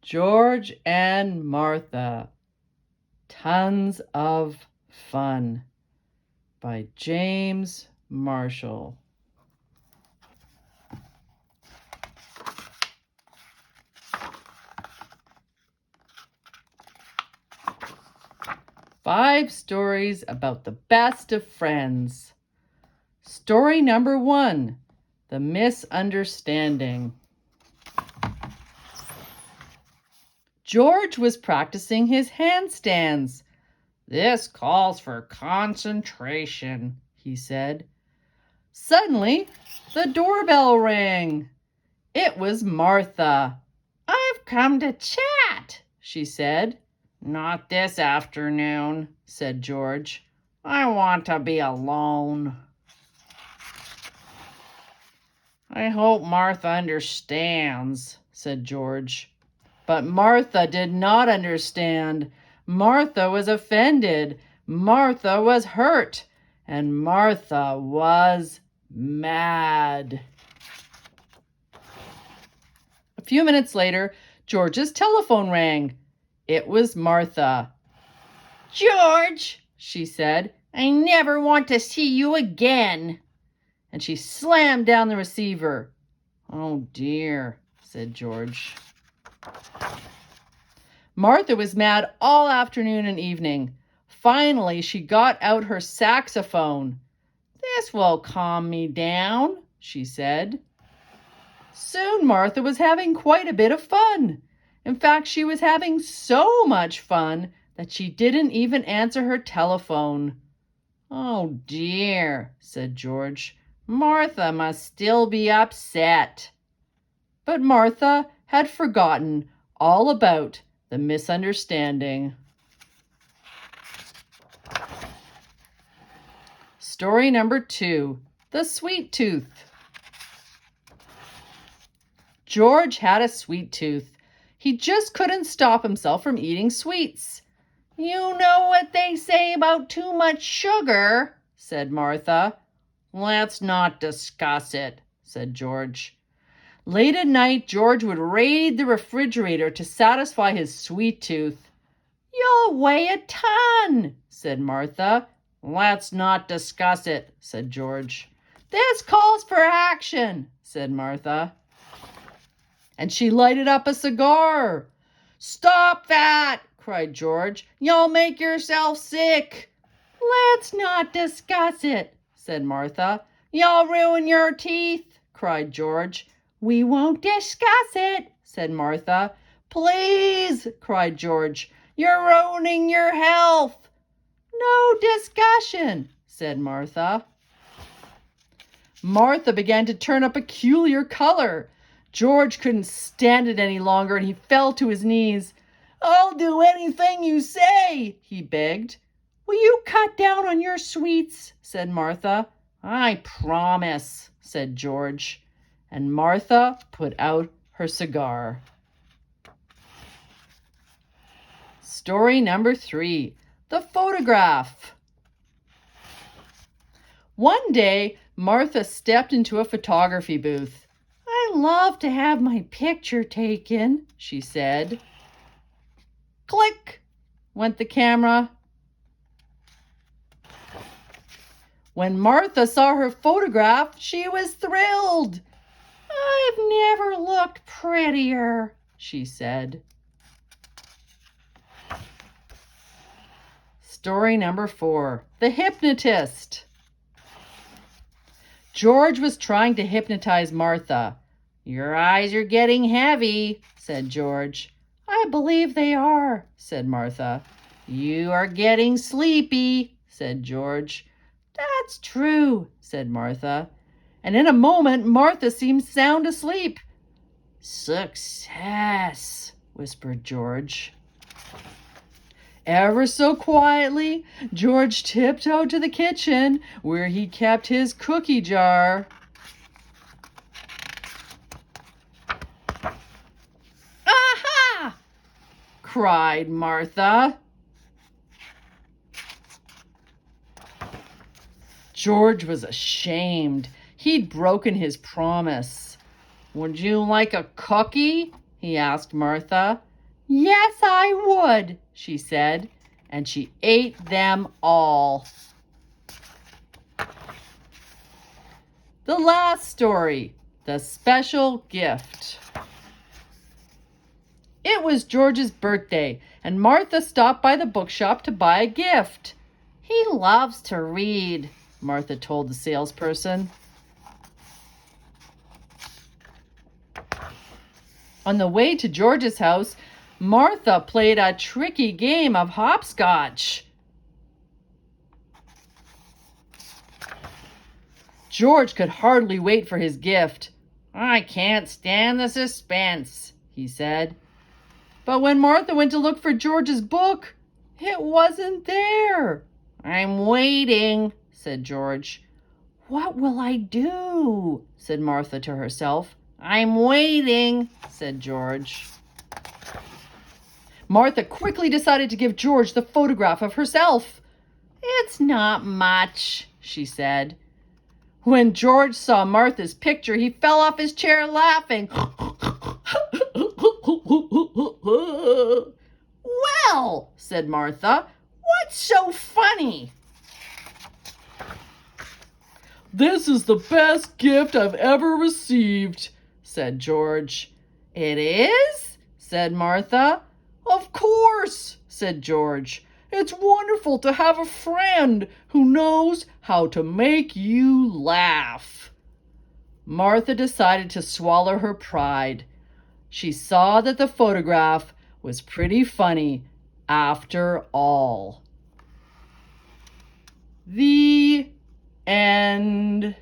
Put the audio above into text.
George and Martha, Tons of Fun by James Marshall. Five stories about the best of friends. Story number 1, The Misunderstanding. George was practicing his handstands. "This calls for concentration," he said. Suddenly, the doorbell rang. It was Martha. "I've come to chat," she said. "Not this afternoon," said George. "I want to be alone." "I hope Martha understands," said George. But Martha did not understand. Martha was offended. Martha was hurt. And Martha was mad. A few minutes later, George's telephone rang. It was Martha. "George," she said, "I never want to see you again." And she slammed down the receiver. "Oh dear," said George. Martha was mad all afternoon and evening. Finally, she got out her saxophone. "This will calm me down," she said. Soon Martha was having quite a bit of fun. In fact, she was having so much fun that she didn't even answer her telephone. "Oh dear," said George. "Martha must still be upset." But Martha had forgotten all about the misunderstanding. Story number 2, The Sweet Tooth. George had a sweet tooth. He just couldn't stop himself from eating sweets. "You know what they say about too much sugar," said Martha. "Let's not discuss it," said George. Late at night, George would raid the refrigerator to satisfy his sweet tooth. "You'll weigh a ton," said Martha. "Let's not discuss it," said George. "This calls for action," said Martha. And she lighted up a cigar. "Stop that," cried George. "You'll make yourself sick." "Let's not discuss it," said Martha. "You'll ruin your teeth," cried George. "We won't discuss it," said Martha. "Please," cried George. "You're ruining your health." "No discussion," said Martha. Martha began to turn a peculiar color. George couldn't stand it any longer and he fell to his knees. "I'll do anything you say," he begged. "Will you cut down on your sweets?" said Martha. "I promise," said George. And Martha put out her cigar. Story number 3, The Photograph. One day, Martha stepped into a photography booth. "I love to have my picture taken," she said. Click went the camera. When Martha saw her photograph, she was thrilled. "I've never looked prettier," she said. Story number 4, The Hypnotist. George was trying to hypnotize Martha. "Your eyes are getting heavy," said George. "I believe they are," said Martha. "You are getting sleepy," said George. "That's true," said Martha. And in a moment, Martha seemed sound asleep. "Success," whispered George. Ever so quietly, George tiptoed to the kitchen where he kept his cookie jar. "Aha!" cried Martha. George was ashamed. He'd broken his promise. "Would you like a cookie?" he asked Martha. Yes, I would, she said, and she ate them all. The last story, The Special Gift. It was George's birthday, and Martha stopped by the bookshop to buy a gift. He loves to read, Martha told the salesperson. On the way to George's house, Martha played a tricky game of hopscotch. George could hardly wait for his gift. I can't stand the suspense, he said. But when Martha went to look for George's book, it wasn't there. I'm waiting, said George. What will I do? Said Martha to herself. I'm waiting, said George. Martha quickly decided to give George the photograph of herself. It's not much, she said. When George saw Martha's picture, he fell off his chair laughing. Well, said Martha, what's so funny? This is the best gift I've ever received, said George. It is? Said Martha. Of course, said George. It's wonderful to have a friend who knows how to make you laugh. Martha decided to swallow her pride. She saw that the photograph was pretty funny after all. The end.